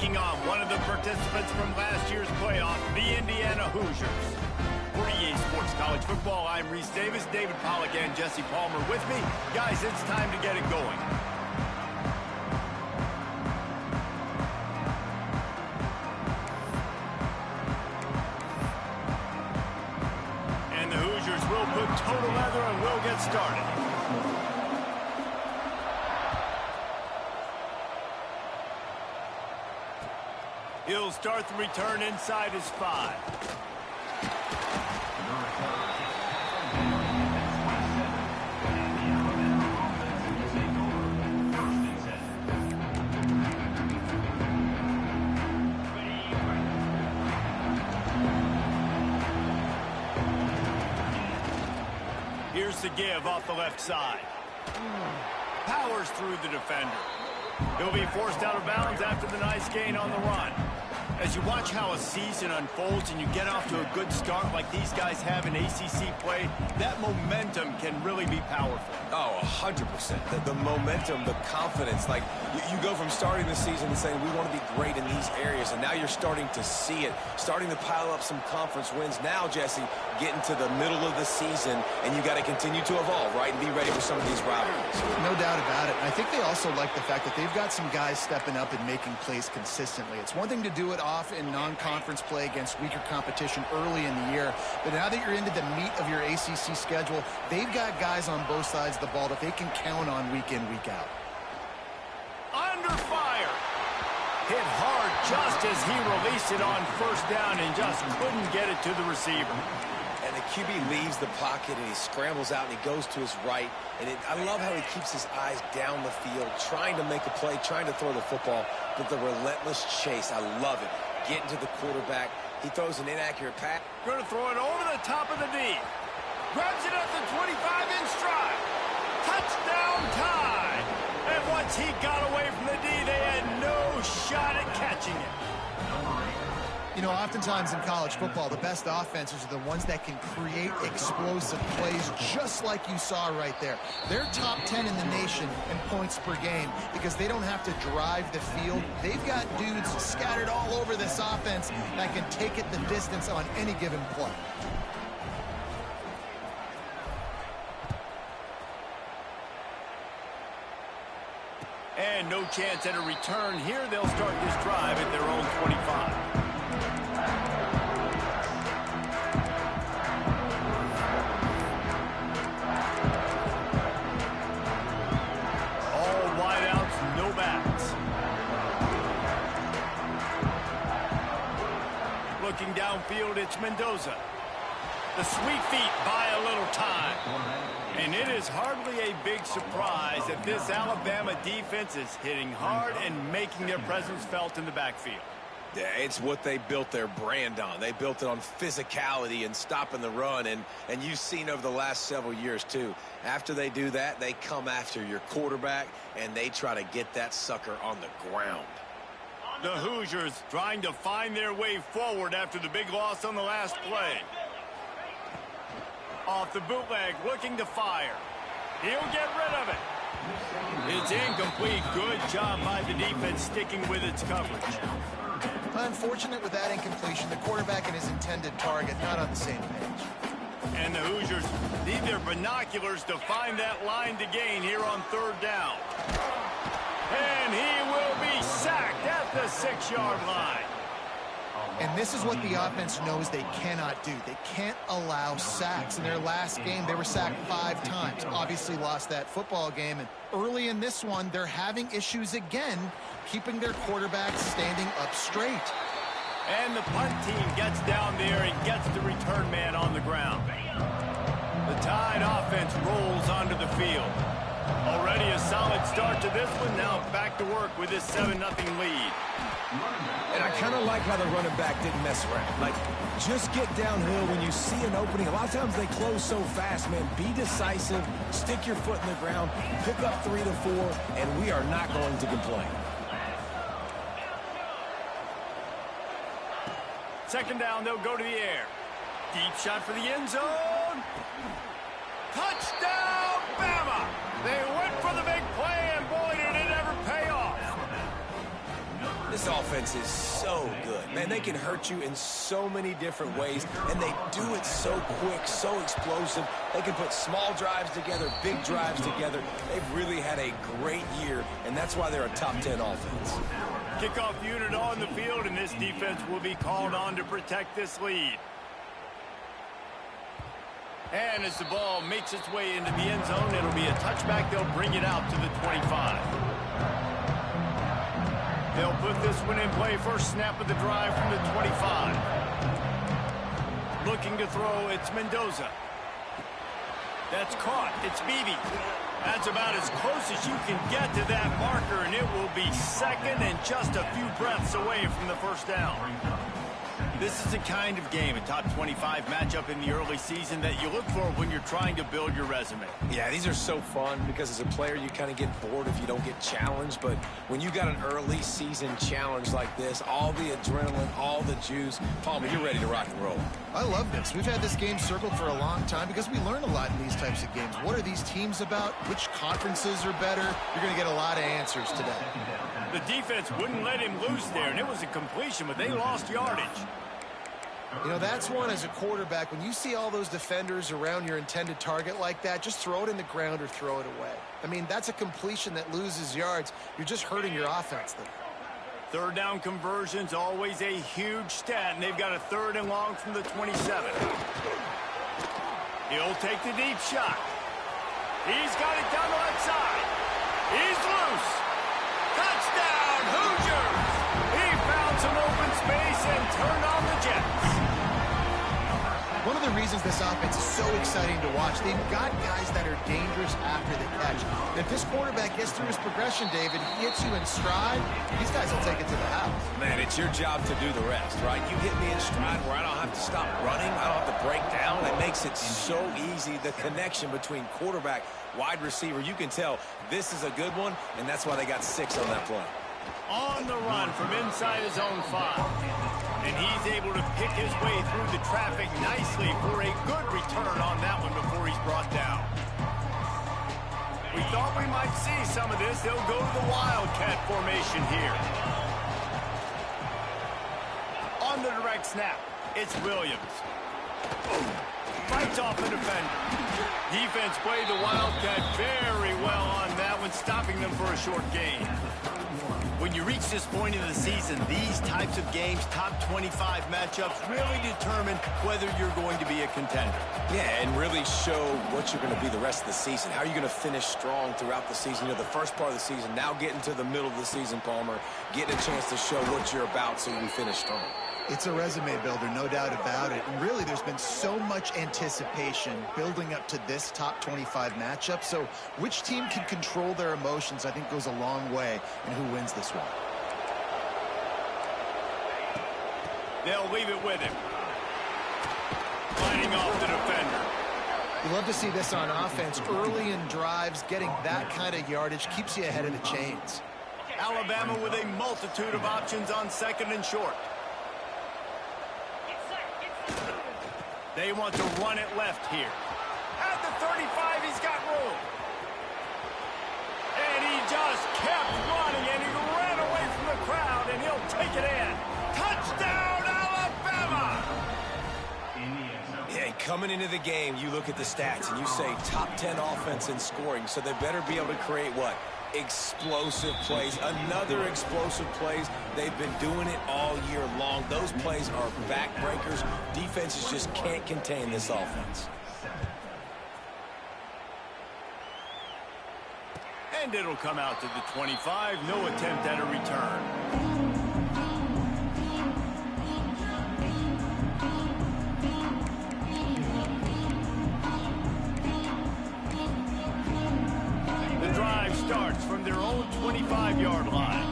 taking on one of the participants from last year's playoff, the Indiana Hoosiers. For EA Sports College Football, I'm Reese Davis, David Pollack, and Jesse Palmer with me. Guys, it's time to get it going. And the Hoosiers will put total leather and will get started. He'll start the return inside his 5. Here's the give off the left side. Powers through the defender. He'll be forced out of bounds after the nice gain on the run. As you watch how a season unfolds and you get off to a good start like these guys have in ACC play, that momentum can really be powerful. Oh, 100%. The momentum, the confidence. Like, you go from starting the season and saying, we want to be great in these areas, and now you're starting to see it, starting to pile up some conference wins. Now, Jesse, getting to the middle of the season, and you got to continue to evolve, right, and be ready for some of these rivalries. No doubt about it. I think they also like the fact that they've got some guys stepping up and making plays consistently. It's one thing to do it off in non-conference play against weaker competition early in the year, but now that you're into the meat of your ACC schedule, they've got guys on both sides of the ball that they can count on week in, week out. Under fire. Hit hard just as he released it on first down and just couldn't get it to the receiver. And the QB leaves the pocket and he scrambles out and he goes to his right. And I love how he keeps his eyes down the field, trying to make a play, trying to throw the football, but the relentless chase, I love it. Getting to the quarterback. He throws an inaccurate pass. Going to throw it over the top of the D. Grabs it at the 25-inch stride. Touchdown tie. And once he got away from the D, they had no shot at catching it. You know, oftentimes in college football, the best offenses are the ones that can create explosive plays just like you saw right there. They're top 10 in the nation in points per game because they don't have to drive the field. They've got dudes scattered all over this offense that can take it the distance on any given play. And no chance at a return here. They'll start this drive at their own 25. Looking downfield, it's Mendoza. The sweet feet buy a little time. And it is hardly a big surprise that this Alabama defense is hitting hard and making their presence felt in the backfield. Yeah, it's what they built their brand on. They built it on physicality and stopping the run, and you've seen over the last several years, too. After they do that, they come after your quarterback, and they try to get that sucker on the ground. The Hoosiers trying to find their way forward after the big loss on the last play. Off the bootleg, looking to fire. He'll get rid of it. It's incomplete. Good job by the defense sticking with its coverage. Unfortunate with that incompletion. The quarterback and his intended target not on the same page. And the Hoosiers need their binoculars to find that line to gain here on third down. And he will be sacked at the 6-yard line. And this is what the offense knows they cannot do. They can't allow sacks. In their last game, they were sacked 5 times. Obviously lost that football game. And early in this one, they're having issues again, keeping their quarterback standing up straight. And the punt team gets down there and gets the return man on the ground. The Tide offense rolls onto the field. Already a solid start to this one. Now back to work with this 7-0 lead. And I kind of like how the running back didn't mess around. Like, just get downhill when you see an opening. A lot of times they close so fast, man. Be decisive, stick your foot in the ground, pick up 3 to 4, and we are not going to complain. Second down, they'll go to the air. Deep shot for the end zone. Touchdown, Bama! They went for the big play, and boy, did it ever pay off. This offense is so good. Man, they can hurt you in so many different ways, and they do it so quick, so explosive. They can put small drives together, big drives together. They've really had a great year, and that's why they're a top 10 offense. Kickoff unit on the field, and this defense will be called on to protect this lead. And as the ball makes its way into the end zone, it'll be a touchback. They'll bring it out to the 25. They'll put this one in play. First snap of the drive from the 25. Looking to throw, it's Mendoza. That's caught. It's Beebe. That's about as close as you can get to that marker, and it will be second and just a few breaths away from the first down. This is the kind of game, a top 25 matchup in the early season, that you look for when you're trying to build your resume. Yeah, these are so fun because as a player, you kind of get bored if you don't get challenged. But when you got an early season challenge like this, all the adrenaline, all the juice, Palmer, you're ready to rock and roll. I love this. We've had this game circled for a long time because we learn a lot in these types of games. What are these teams about? Which conferences are better? You're going to get a lot of answers today. The defense wouldn't let him loose there, and it was a completion, but they lost yardage. You know, that's one as a quarterback. When you see all those defenders around your intended target like that, just throw it in the ground or throw it away. I mean, that's a completion that loses yards. You're just hurting your offense then. Third down conversion's always a huge stat, and they've got a third and long from the 27. He'll take the deep shot. He's got it down the left side. He's loose. Touchdown, Hoosiers! He found some open space and turned on the Jets. One of the reasons this offense is so exciting to watch, they've got guys that are dangerous after the catch. If this quarterback gets through his progression, David, he hits you in stride, these guys will take it to the house. Man, it's your job to do the rest, right? You hit me in stride where I don't have to stop running, I don't have to break down. It makes it so easy, the connection between quarterback, wide receiver. You can tell this is a good one, and that's why they got 6 on that play. On the run from inside his own 5. And he's able to pick his way through the traffic nicely for a good return on that one before he's brought down. We thought we might see some of this. They'll go to the Wildcat formation here. On the direct snap, it's Williams. Fights off the defender. Defense played the Wildcat very well on that one, stopping them for a short gain. When you reach this point in the season, these types of games, top 25 matchups, really determine whether you're going to be a contender. Yeah, and really show what you're going to be the rest of the season. How are you going to finish strong throughout the season? You know, the first part of the season, now getting to the middle of the season, Palmer, getting a chance to show what you're about so you can finish strong. It's a resume builder, no doubt about it. And really, there's been so much anticipation building up to this top 25 matchup. So which team can control their emotions, I think, goes a long way in who wins this one. They'll leave it with him. Fighting off the defender. You love to see this on offense. Early in drives, getting that kind of yardage keeps you ahead of the chains. Alabama with a multitude of options on second and short. They want to run it left here. At the 35, he's got room. And he just kept running, and he ran away from the crowd, and he'll take it in. Touchdown, Alabama! Yeah, coming into the game, you look at the stats, and you say top 10 offense in scoring, so they better be able to create what? Explosive plays, another explosive plays. They've been doing it all year long. Those plays are backbreakers. Defenses just can't contain this offense. And it'll come out to the 25. No attempt at a return. Starts from their own 25-yard line.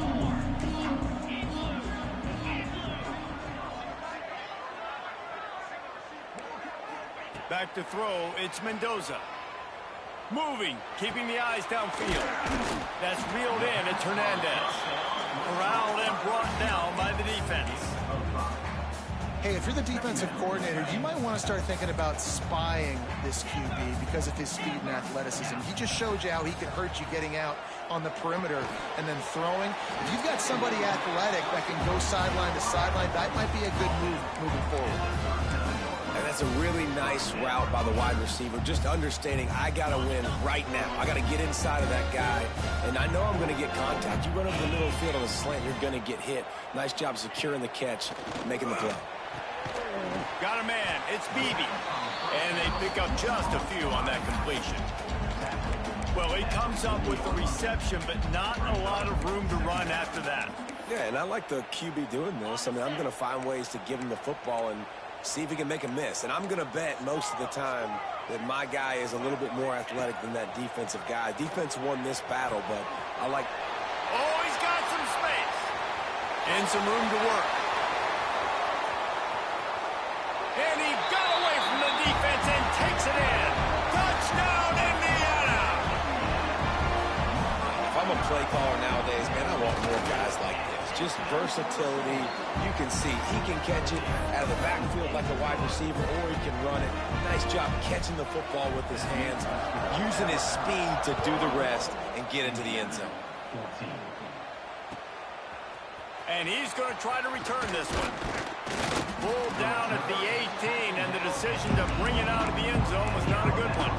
Back to throw, it's Mendoza. Moving, keeping the eyes downfield. That's reeled in, it's Hernandez. Corralled and brought down by the defense. Hey, if you're the defensive coordinator, you might want to start thinking about spying this QB because of his speed and athleticism. He just showed you how he can hurt you getting out on the perimeter and then throwing. If you've got somebody athletic that can go sideline to sideline, that might be a good move moving forward. And that's a really nice route by the wide receiver, just understanding I got to win right now. I got to get inside of that guy, and I know I'm going to get contact. You run over the middle of the field on a slant, you're going to get hit. Nice job securing the catch, making the play. Got a man. It's BB. And they pick up just a few on that completion. Well, he comes up with the reception, but not a lot of room to run after that. Yeah, and I like the QB doing this. I mean, I'm going to find ways to give him the football and see if he can make a miss. And I'm going to bet most of the time that my guy is a little bit more athletic than that defensive guy. Defense won this battle, but I like... Oh, he's got some space. And some room to work. And he got away from the defense and takes it in. Touchdown, Indiana! If I'm a play caller nowadays, man, I want more guys like this. Just versatility. You can see he can catch it out of the backfield like a wide receiver, or he can run it. Nice job catching the football with his hands, using his speed to do the rest and get into the end zone. And he's going to try to return this one. Pulled down at the 18, and the decision to bring it out of the end zone was not a good one.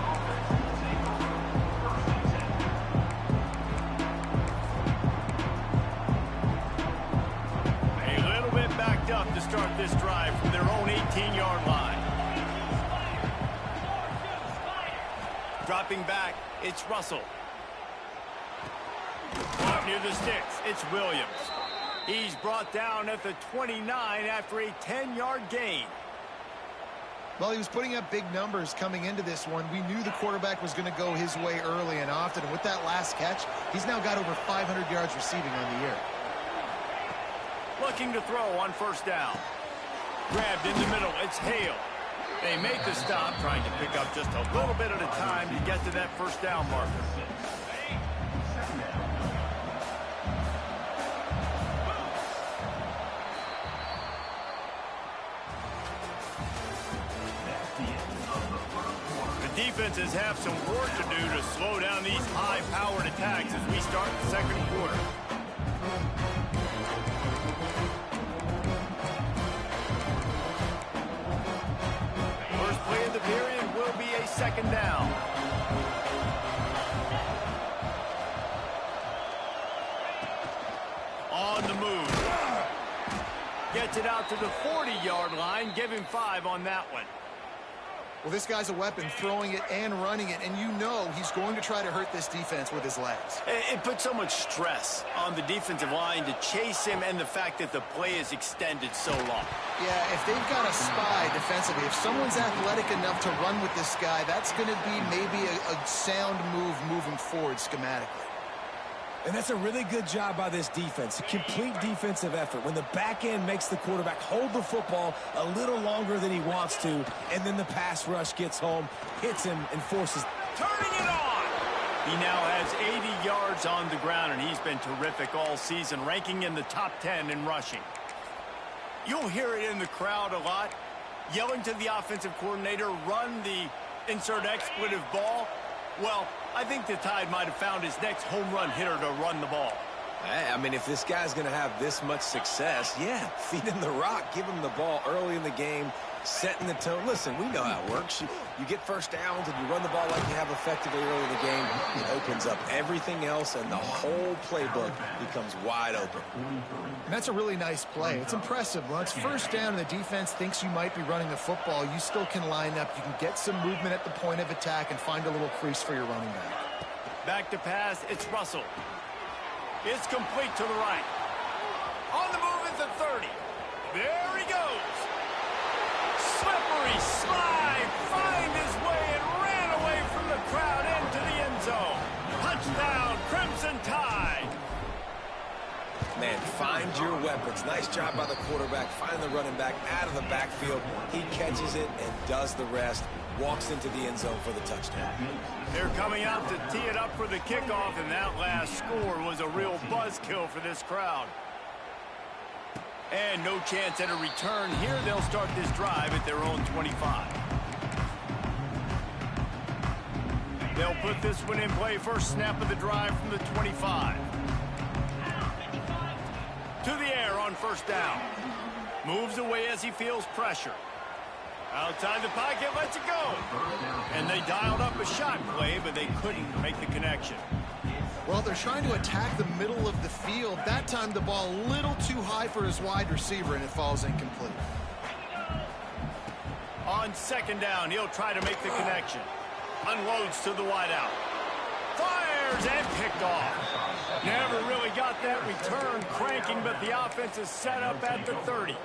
A little bit backed up to start this drive from their own 18-yard line. Dropping back, it's Russell. Up near the sticks, it's Williams. He's brought down at the 29 after a 10-yard gain. Well, he was putting up big numbers coming into this one. We knew the quarterback was going to go his way early and often. And with that last catch, he's now got over 500 yards receiving on the year. Looking to throw on first down. Grabbed in the middle. It's Hale. They make the stop, trying to pick up just a little bit at a time to get to that first down marker. Defenses have some work to do to slow down these high-powered attacks as we start the second quarter. First play of the period will be a second down. On the move. Gets it out to the 40-yard line. Give him 5 on that one. Well, this guy's a weapon, throwing it and running it, and you know he's going to try to hurt this defense with his legs. It puts so much stress on the defensive line to chase him, and the fact that the play is extended so long. Yeah, if they've got a spy defensively, if someone's athletic enough to run with this guy, that's going to be maybe a sound move moving forward schematically. And that's a really good job by this defense. A complete defensive effort. When the back end makes the quarterback hold the football a little longer than he wants to, and then the pass rush gets home, hits him, and forces... Turning it on! He now has 80 yards on the ground, and he's been terrific all season, ranking in the top 10 in rushing. You'll hear it in the crowd a lot, yelling to the offensive coordinator, run the insert expletive ball. Well, I think the Tide might have found his next home run hitter to run the ball. Hey, I mean, if this guy's going to have this much success, yeah, feed him the rock, give him the ball early in the game, setting the tone. Listen, we know how it works. You get first downs and you run the ball like you have effectively early in the game. It opens up everything else, and the whole playbook becomes wide open. And that's a really nice play. It's impressive. When it's first down and the defense thinks you might be running the football, you still can line up. You can get some movement at the point of attack and find a little crease for your running back. Back to pass, it's Russell. It's complete to the right. On the move at the 30. There he goes. Slippery slide. Find his way and ran away from the crowd into the end zone. Touchdown, Crimson Tide. Man, find your weapons. Nice job by the quarterback. Find the running back out of the backfield. He catches it and does the rest. Walks into the end zone for the touchdown. They're coming out to tee it up for the kickoff, and that last score was a real buzzkill for this crowd. And no chance at a return here. They'll start this drive at their own 25. They'll put this one in play. First snap of the drive from the 25. To the air on first down. Moves away as he feels pressure. Outside the pocket, lets it go. And they dialed up a shot play, but they couldn't make the connection. Well, they're trying to attack the middle of the field. That time the ball a little too high for his wide receiver, and it falls incomplete. On second down, he'll try to make the connection. Unloads to the wideout. Fires and picked off. Never really got that return cranking, but the offense is set up at the 30.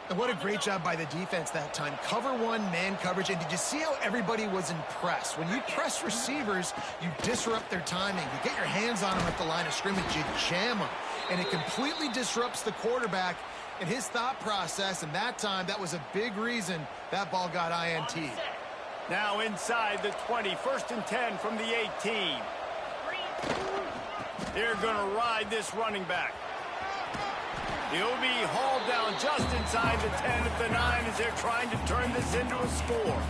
And what a great job by the defense that time. Cover one, man coverage. And did you see how everybody was impressed? When you press receivers, you disrupt their timing. You get your hands on them at the line of scrimmage. You jam them. And it completely disrupts the quarterback and his thought process. And that time, that was a big reason that ball got INT'd. Now inside the 20. First and 10 from the 18. They're going to ride this running back. He'll be hauled down just inside the 10 at the 9 as they're trying to turn this into a score.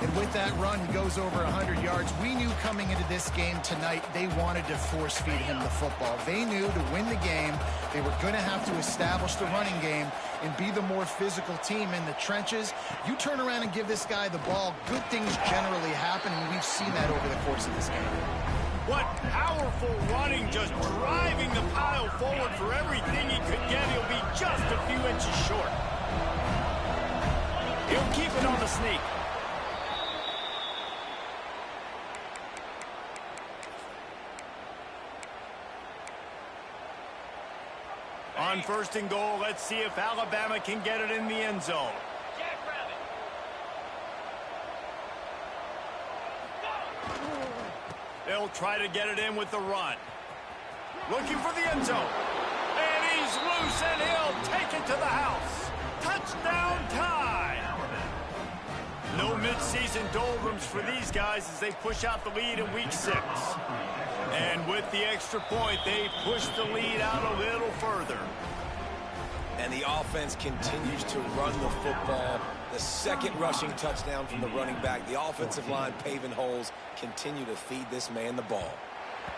And with that run, he goes over 100 yards. We knew coming into this game tonight, they wanted to force feed him the football. They knew to win the game, they were going to have to establish the running game and be the more physical team in the trenches. You turn around and give this guy the ball, good things generally happen, and we've seen that over the course of this game. What powerful running, just driving the pile forward for everything he could get. He'll be just a few inches short. He'll keep it on the sneak. On first and goal, let's see if Alabama can get it in the end zone. They'll try to get it in with the run. Looking for the end zone. And he's loose, and he'll take it to the house. Touchdown tie. No midseason doldrums for these guys as they push out the lead in week 6. And with the extra point, they push the lead out a little further. And the offense continues to run the football. The second rushing touchdown from the running back. The offensive line paving holes. Continue to feed this man the ball.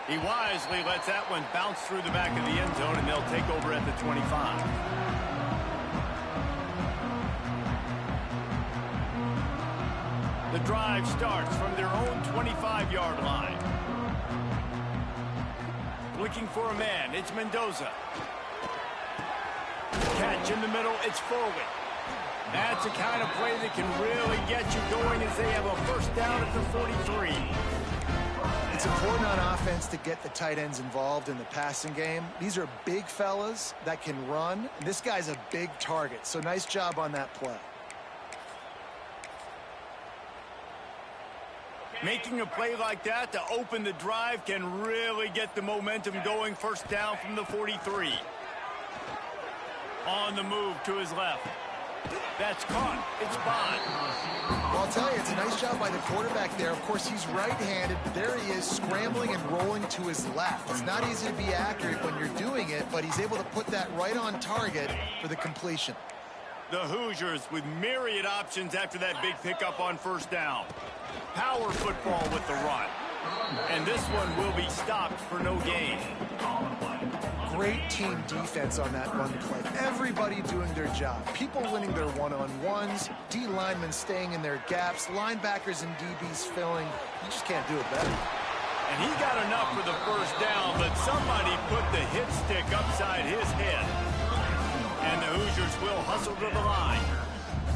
He wisely lets that one bounce through the back of the end zone, and they'll take over at the 25. The drive starts from their own 25-yard line. Looking for a man, it's Mendoza. Catch in the middle, it's Foley. That's the kind of play that can really get you going as they have a first down at the 43. It's important on offense to get the tight ends involved in the passing game. These are big fellas that can run, and this guy's a big target, so nice job on that play. Making a play like that to open the drive can really get the momentum going. First down from the 43. On the move to his left. That's caught. It's Bond. Well, I'll tell you, it's a nice job by the quarterback there. Of course, he's right-handed, but there he is scrambling and rolling to his left. It's not easy to be accurate when you're doing it, but he's able to put that right on target for the completion. The Hoosiers with myriad options after that big pickup on first down. Power football with the run. And this one will be stopped for no gain. Great team defense on that run play. Everybody doing their job. People winning their one-on-ones, D linemen staying in their gaps, linebackers and DBs filling. You just can't do it better. And he got enough for the first down, but somebody put the hit stick upside his head. And the Hoosiers will hustle to the line.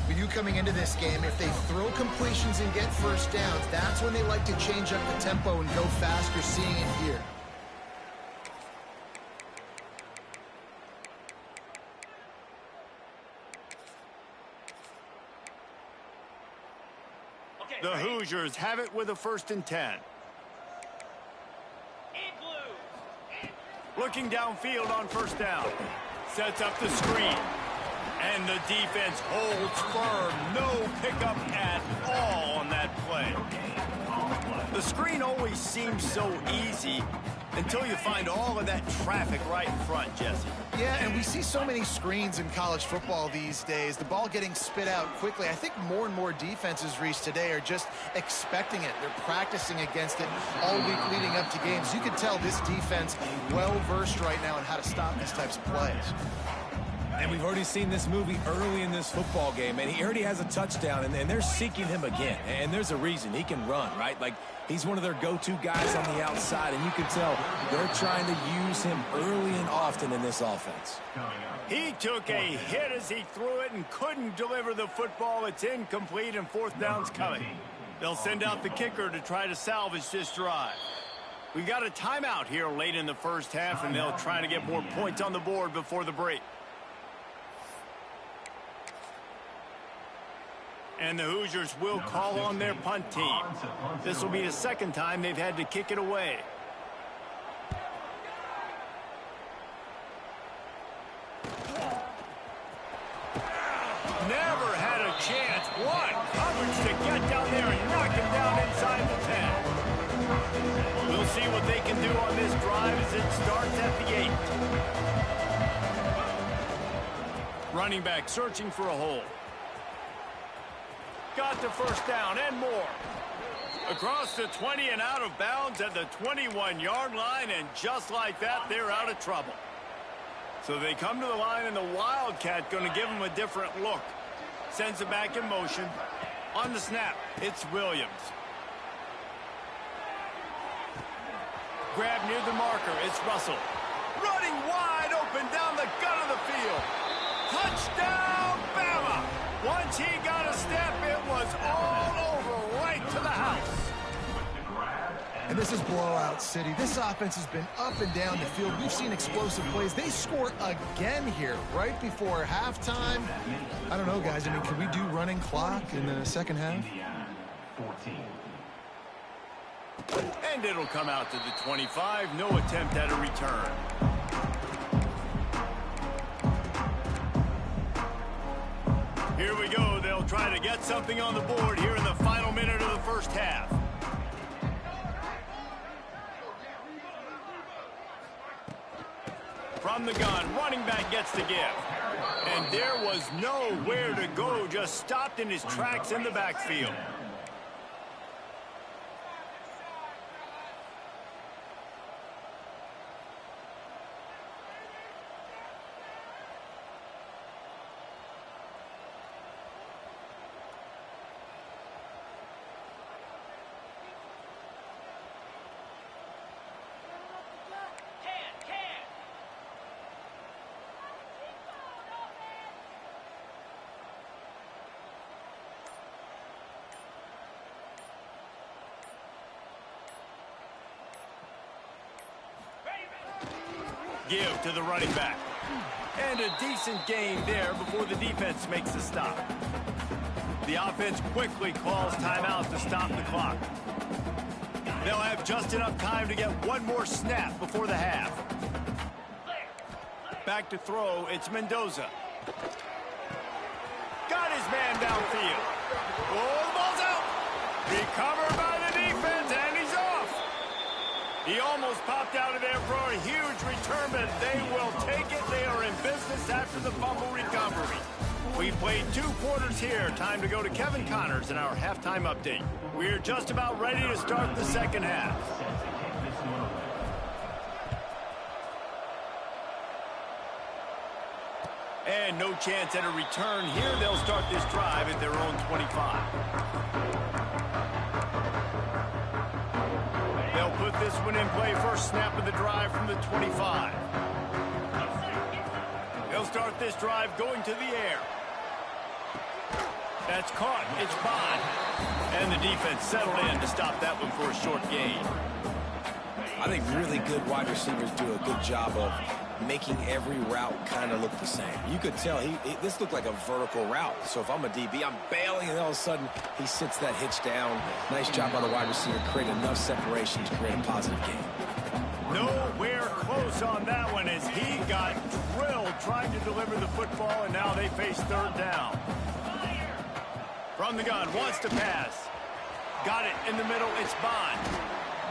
For you coming into this game, if they throw completions and get first downs, that's when they like to change up the tempo and go fast. You're seeing it here. The Hoosiers have it with a first and 10. Looking downfield on first down. Sets up the screen. And the defense holds firm. No pickup at all on that play. The screen always seems so easy, until you find all of that traffic right in front, Jesse. Yeah, and we see so many screens in college football these days. The ball getting spit out quickly. I think more and more defenses, Reese, today are just expecting it. They're practicing against it all week leading up to games. You can tell this defense well-versed right now on how to stop these types of plays. And we've already seen this movie early in this football game, and he already has a touchdown, and they're seeking him again. And there's a reason. He can run, right? Like, he's one of their go-to guys on the outside, and you can tell they're trying to use him early and often in this offense. He took a hit as he threw it and couldn't deliver the football. It's incomplete, and fourth down's coming. They'll send out the kicker to try to salvage this drive. We got a timeout here late in the first half, and they'll try to get more points on the board before the break. And the Hoosiers will call on their punt team. This will be the second time they've had to kick it away. Never had a chance. What coverage to get down there and knock him down inside the 10. We'll see what they can do on this drive as it starts at the 8. Running back searching for a hole. Got the first down and more. Across the 20 and out of bounds at the 21-yard line, and just like that, they're out of trouble. So they come to the line, and the Wildcat going to give them a different look. Sends it back in motion. On the snap, it's Williams. Grab near the marker, it's Russell. Running wide open down the gut of the field. Touchdown, Bama! Once he got a step, it was all over right to the house. And this is blowout city. This offense has been up and down the field. We've seen explosive plays. They score again here right before halftime. I don't know, guys. I mean, can we do running clock in the second half? And it'll come out to the 25. No attempt at a return. Here we go. They'll try to get something on the board here in the final minute of the first half. From the gun, running back gets the give. And there was nowhere to go, just stopped in his tracks in the backfield. Give to the running back. And a decent gain there before the defense makes the stop. The offense quickly calls timeout to stop the clock. They'll have just enough time to get one more snap before the half. Back to throw, it's Mendoza. Got his man downfield. Oh, the ball's out. Recovered by the defense, and he's off. He almost popped out of there for a huge return, but they will take it. They are in business after the fumble recovery. We've played 2 quarters here. Time to go to Kevin Connors in our halftime update. We're just about ready to start the second half. And no chance at a return here. They'll start this drive at their own 25. They'll put this one in play first snap of the drive from the 25. They'll start this drive going to the air. That's caught. It's Bond. And the defense settled in to stop that one for a short gain. I think really good wide receivers do a good job of making every route kind of look the same. You could tell this looked like a vertical route. So if I'm a DB, I'm bailing, and all of a sudden he sits that hitch down. Nice job by the wide receiver, create enough separation to create a positive gain. Nowhere close on that one as he got drilled trying to deliver the football, and now they face third down. From the gun, wants to pass. Got it in the middle, it's Bond.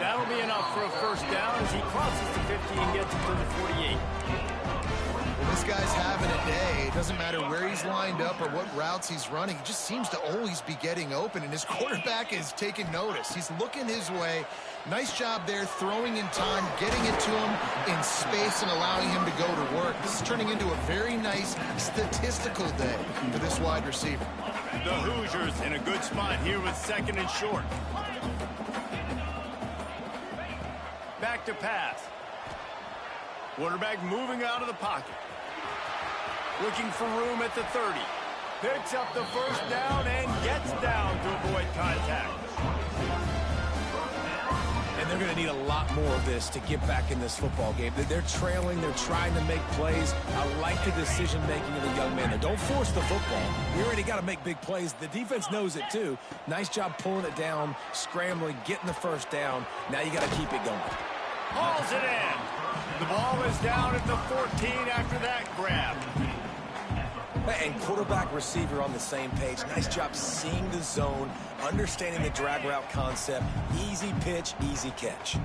That'll be enough for a first down as he crosses the 50 and gets it to the 48. Well, this guy's having a day. It doesn't matter where he's lined up or what routes he's running. He just seems to always be getting open, and his quarterback is taking notice. He's looking his way. Nice job there, throwing in time, getting it to him in space and allowing him to go to work. This is turning into a very nice statistical day for this wide receiver. The Hoosiers in a good spot here with 2nd and short. Back to pass. Quarterback moving out of the pocket. Looking for room at the 30. Picks up the first down and gets down to avoid contact. And they're going to need a lot more of this to get back in this football game. They're trailing. They're trying to make plays. I like the decision-making of the young man there. Don't force the football. You already got to make big plays. The defense knows it, too. Nice job pulling it down, scrambling, getting the first down. Now you got to keep it going. Hauls it in. The ball is down at the 14 after that grab. And quarterback receiver on the same page. Nice job seeing the zone, understanding the drag route concept. Easy pitch, easy catch.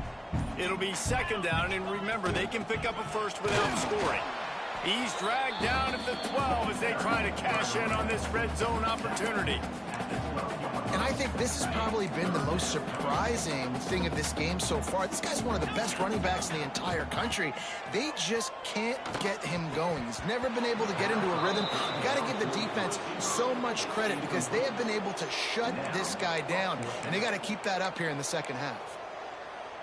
It'll be 2nd down, and remember, they can pick up a first without scoring. He's dragged down at the 12 as they try to cash in on this red zone opportunity. And I think this has probably been the most surprising thing of this game so far. This guy's one of the best running backs in the entire country. They just can't get him going. He's never been able to get into a rhythm. You got to give the defense so much credit because they have been able to shut this guy down, and they got to keep that up here in the second half.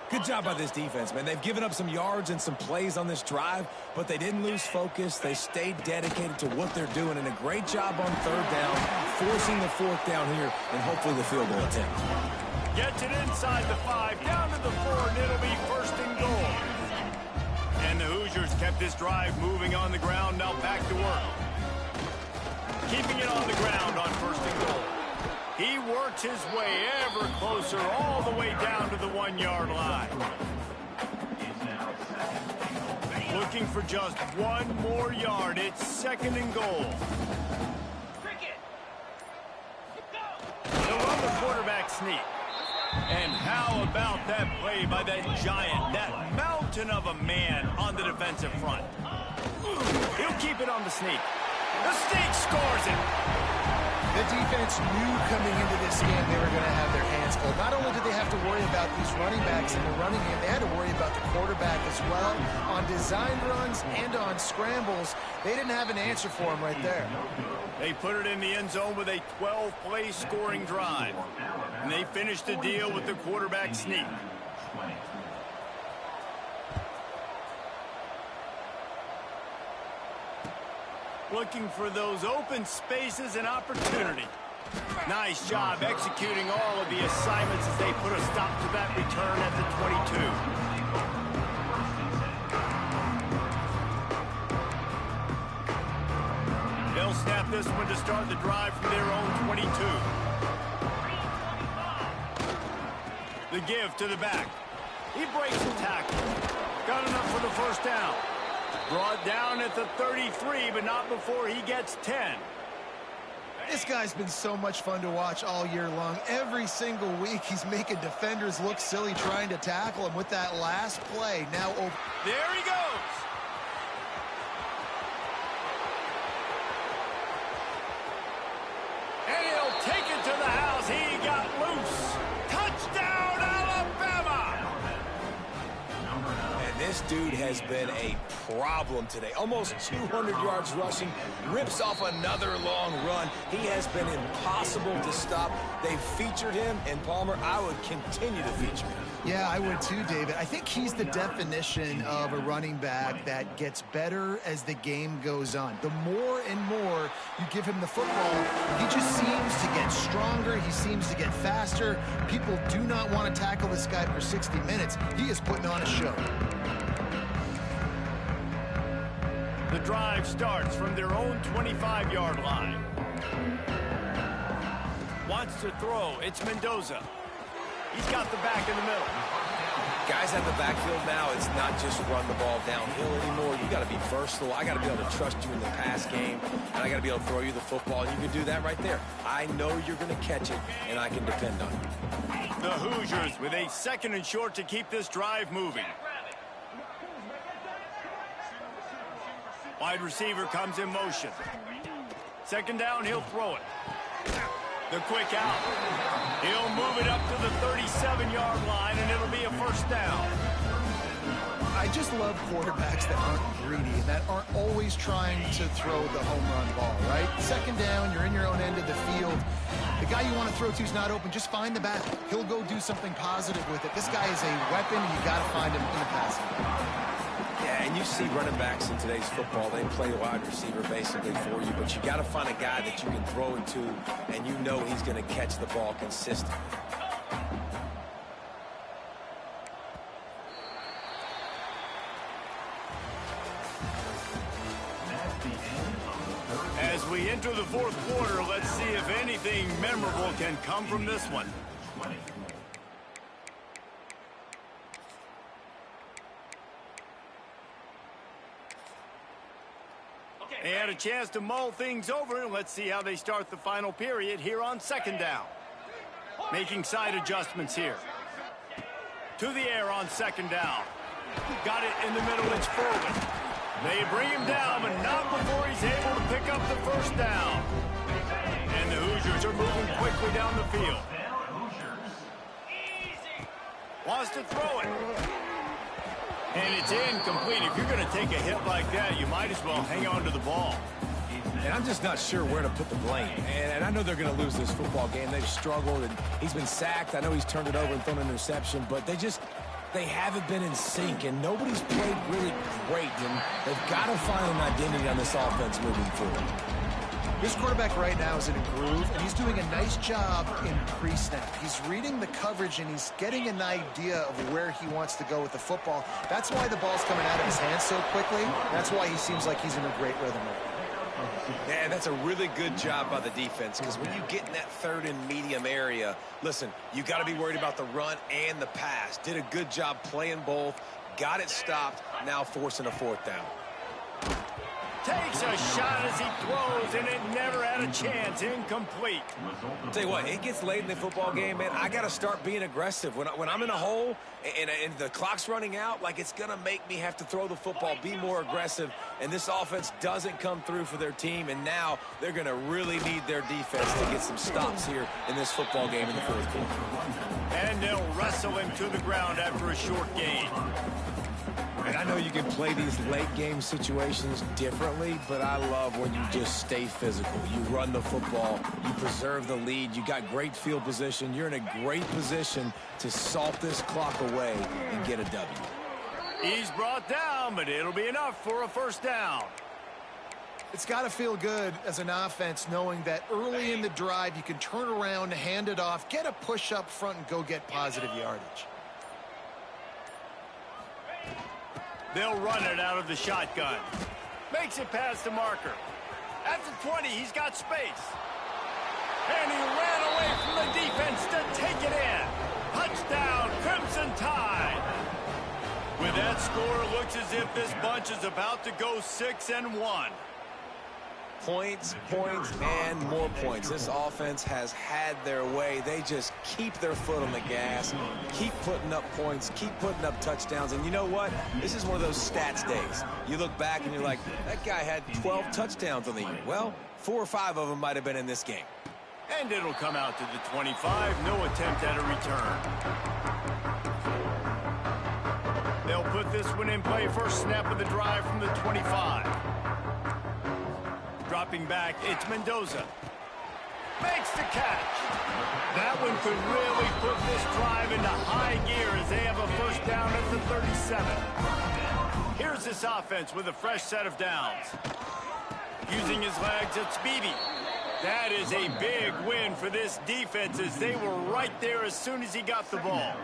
Good job by this defense, man. They've given up some yards and some plays on this drive, but they didn't lose focus. They stayed dedicated to what they're doing, and a great job on 3rd down, forcing the 4th down here, and hopefully the field goal attempt. Gets it inside the 5, down to the 4, and it'll be 1st and goal. And the Hoosiers kept this drive moving on the ground, now back to work. Keeping it on the ground on 1st and goal. He works his way ever closer all the way down to the 1-yard line. Looking for just one more yard. It's 2nd and goal. They'll run the quarterback sneak. And how about that play by that giant, that mountain of a man on the defensive front? He'll keep it on the sneak. The sneak scores it. The defense knew coming into this game they were going to have their hands full. Not only did they have to worry about these running backs in the running game, they had to worry about the quarterback as well. On design runs and on scrambles, they didn't have an answer for him right there. They put it in the end zone with a 12-play scoring drive. And they finished the deal with the quarterback sneak. Looking for those open spaces and opportunity. Nice job executing all of the assignments as they put a stop to that return at the 22. They'll snap this one to start the drive from their own 22. The give to the back. He breaks the tackle. Got enough for the first down. Brought down at the 33, but not before he gets 10. This guy's been so much fun to watch all year long. Every single week, he's making defenders look silly trying to tackle him with that last play. Now over. There he goes. And he'll take it to the house. He got loose. Touchdown, Alabama. And this dude has been a problem today. Almost 200 yards rushing, rips off another long run. He has been impossible to stop. They've featured him, and Palmer, I would continue to feature him. Yeah, I would too, David. I think he's the definition of a running back that gets better as the game goes on. The more and more you give him the football, he just seems to get stronger. He seems to get faster. People do not want to tackle this guy for 60 minutes. He is putting on a show. The drive starts from their own 25-yard line. Wants to throw. It's Mendoza. He's got the back in the middle. Guys out of the backfield now, it's not just run the ball downhill anymore. You got to be versatile. I got to be able to trust you in the pass game, and I got to be able to throw you the football, and you can do that right there. I know you're going to catch it, and I can depend on you. The Hoosiers with a 2nd and short to keep this drive moving. Wide receiver comes in motion. 2nd down, he'll throw it. The quick out. He'll move it up to the 37-yard line, and it'll be a 1st down. I just love quarterbacks that aren't greedy and that aren't always trying to throw the home run ball, right? 2nd down, you're in your own end of the field. The guy you want to throw to is not open. Just find the back. He'll go do something positive with it. This guy is a weapon. You got to find him in the passing game. Yeah, and you see running backs in today's football, they play wide receiver basically for you, but you got to find a guy that you can throw it to, and you know he's going to catch the ball consistently. As we enter the 4th quarter, let's see if anything memorable can come from this one. They had a chance to mull things over, and let's see how they start the final period here on 2nd down. Making side adjustments here. To the air on 2nd down. Got it in the middle, it's forward. They bring him down, but not before he's able to pick up the 1st down. And the Hoosiers are moving quickly down the field. Wants to throw it. And it's incomplete. If you're going to take a hit like that, you might as well hang on to the ball. And I'm just not sure where to put the blame. And I know they're going to lose this football game. They've struggled, and he's been sacked. I know he's turned it over and thrown an interception, but they haven't been in sync, and nobody's played really great. And they've got to find an identity on this offense moving forward. This quarterback right now is in a groove, and he's doing a nice job in pre-snap. He's reading the coverage, and he's getting an idea of where he wants to go with the football. That's why the ball's coming out of his hands so quickly. That's why he seems like he's in a great rhythm right now. Man, that's a really good job by the defense, because when you get in that 3rd and medium area, listen, you got to be worried about the run and the pass. Did a good job playing both, got it stopped, now forcing a 4th down. Takes a shot as he throws, and it never had a chance. Incomplete. I'll tell you what, it gets late in the football game, man. I got to start being aggressive. When I'm in a hole and the clock's running out, like, it's going to make me have to throw the football, be more aggressive, and this offense doesn't come through for their team, and now they're going to really need their defense to get some stops here in this football game in the 4th quarter. And they'll wrestle him to the ground after a short gain. And I know you can play these late-game situations differently, but I love when you just stay physical. You run the football, you preserve the lead, you got great field position, you're in a great position to salt this clock away and get a W. He's brought down, but it'll be enough for a 1st down. It's got to feel good as an offense knowing that early in the drive you can turn around, hand it off, get a push up front, and go get positive yardage. They'll run it out of the shotgun. Makes it past the marker. At the 20, he's got space. And he ran away from the defense to take it in. Touchdown, Crimson Tide. With that score, it looks as if this bunch is about to go 6-1. Points, points, and more points. This offense has had their way. They just keep their foot on the gas, keep putting up points, keep putting up touchdowns. And you know what? This is one of those stats days. You look back and you're like, that guy had 12 touchdowns on the year. Well, 4 or 5 of them might have been in this game. And it'll come out to the 25. No attempt at a return. They'll put this one in play. First snap of the drive from the 25. Dropping back, it's Mendoza. Makes the catch. That one could really put this drive into high gear as they have a 1st down at the 37. Here's this offense with a fresh set of downs. Using his legs, it's Beebe. That is a big win for this defense as they were right there as soon as he got the ball.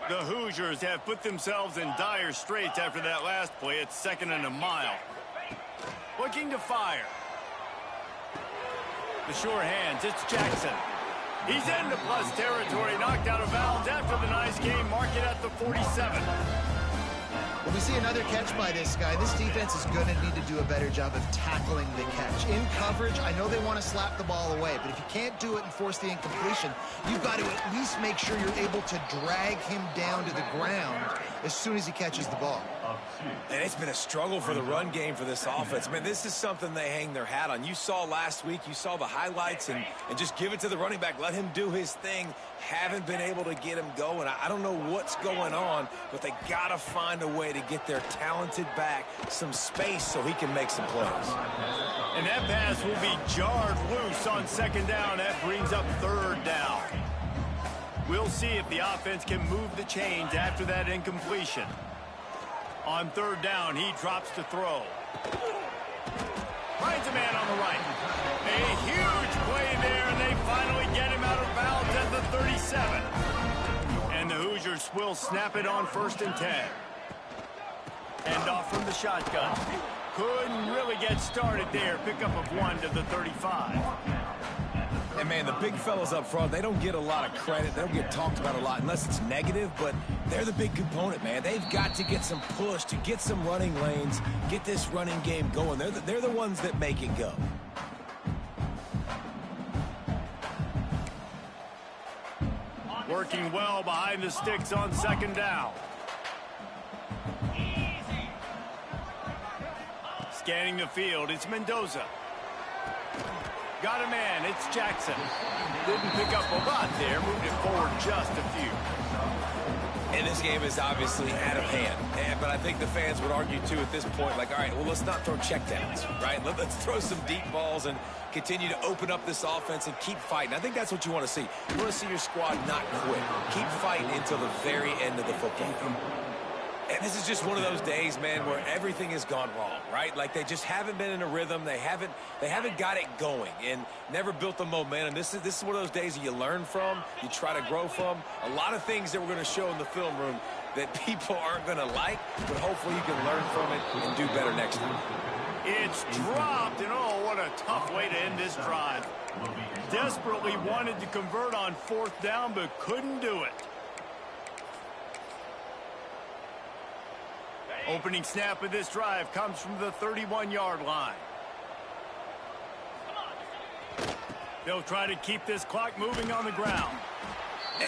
The Hoosiers have put themselves in dire straits after that last play. It's 2nd and a mile. Looking to fire. The sure hands, it's Jackson. He's into plus territory, knocked out of bounds after the nice game, mark it at the 47. Well, we see another catch by this guy. This defense is going to need to do a better job of tackling the catch. In coverage, I know they want to slap the ball away, but if you can't do it and force the incompletion, you've got to at least make sure you're able to drag him down to the ground as soon as he catches the ball. And it's been a struggle for the run game for this offense. Man, this is something they hang their hat on. You saw last week, you saw the highlights, and just give it to the running back. Let him do his thing. Haven't been able to get him going. I don't know what's going on, but they got to find a way to get their talented back some space so he can make some plays. And that pass will be jarred loose on second down. That brings up third down. We'll see if the offense can move the chains after that incompletion. On third down, he drops to throw. Finds a man on the right. A huge play there, and they finally get him out of bounds at the 37. And the Hoosiers will snap it on 1st and 10. End off from the shotgun. Couldn't really get started there. Pickup of 1 to the 35. And, man, the big fellas up front, they don't get a lot of credit. They don't get talked about a lot unless it's negative, but they're the big component, man. They've got to get some push to get some running lanes, get this running game going. They're the ones that make it go. Working well behind the sticks on second down. Scanning the field, it's Mendoza. Got a man, it's Jackson. Didn't pick up a lot there, moved it forward just a few. And this game is obviously out of hand. But I think the fans would argue, too, at this point, like, all right, well, let's not throw checkdowns, right? Let's throw some deep balls and continue to open up this offense and keep fighting. I think that's what you want to see. You want to see your squad not quit. Keep fighting until the very end of the football game. And this is just one of those days, man, where everything has gone wrong, right? Like they just haven't been in a rhythm. They haven't got it going and never built the momentum. This is one of those days that you learn from, you try to grow from. A lot of things that we're going to show in the film room that people aren't going to like, but hopefully you can learn from it and do better next time. It's dropped, and oh, what a tough way to end this drive. Desperately wanted to convert on 4th down, but couldn't do it. Opening snap of this drive comes from the 31-yard line. They'll try to keep this clock moving on the ground.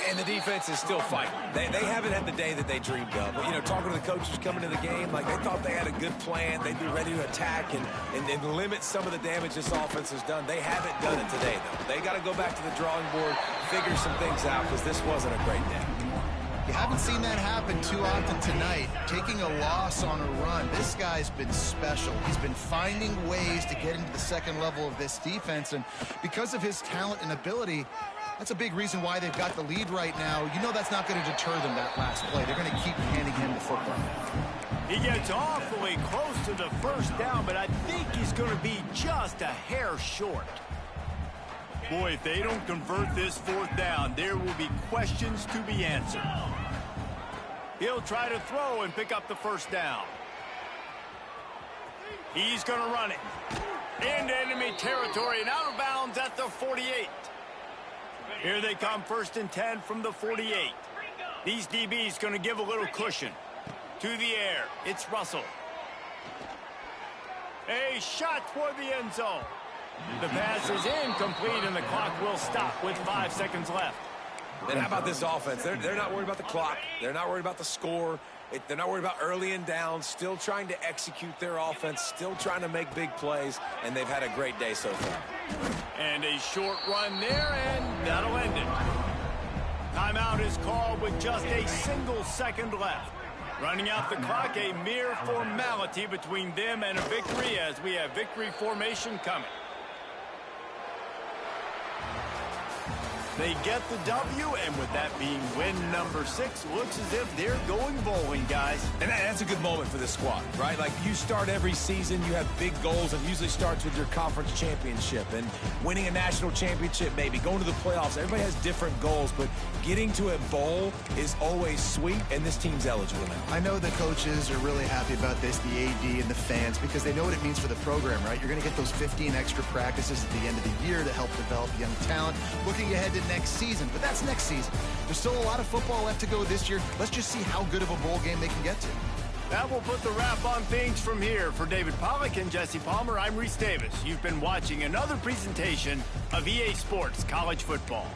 And the defense is still fighting. They haven't had the day that they dreamed of. But, you know, talking to the coaches coming to the game, like they thought they had a good plan. They'd be ready to attack and limit some of the damage this offense has done. They haven't done it today, though. They got to go back to the drawing board, figure some things out, because this wasn't a great day. You haven't seen that happen too often tonight. Taking a loss on a run. This guy's been special. He's been finding ways to get into the second level of this defense, and because of his talent and ability, that's a big reason why they've got the lead right now. You know that's not going to deter them, that last play. They're going to keep handing him the football. He gets awfully close to the 1st down, but I think he's going to be just a hair short. Boy, if they don't convert this 4th down, there will be questions to be answered. He'll try to throw and pick up the 1st down. He's going to run it into enemy territory and out of bounds at the 48. Here they come, 1st and 10 from the 48. These DBs going to give a little cushion. To the air, it's Russell. A shot toward the end zone. The pass is incomplete, and the clock will stop with 5 seconds left. And how about this offense? They're not worried about the clock. They're not worried about the score. They're not worried about early and down. Still trying to execute their offense. Still trying to make big plays, and they've had a great day so far. And a short run there, and that'll end it. Timeout is called with just a single second left. Running out the clock, a mere formality between them and a victory as we have victory formation coming. They get the W, and with that being win number 6, looks as if they're going bowling, guys. And that's a good moment for this squad, right? Like, you start every season, you have big goals. It usually starts with your conference championship and winning a national championship, maybe going to the playoffs. Everybody has different goals, but getting to a bowl is always sweet, and this team's eligible now. I know the coaches are really happy about this, the AD and the fans, because they know what it means for the program, right? You're going to get those 15 extra practices at the end of the year to help develop young talent. Looking ahead to next season. But that's next season. There's still a lot of football left to go this year. Let's just see how good of a bowl game they can get to. That will put the wrap on things from here. For David Pollack and Jesse Palmer, I'm Reese Davis. You've been watching another presentation of EA Sports College Football.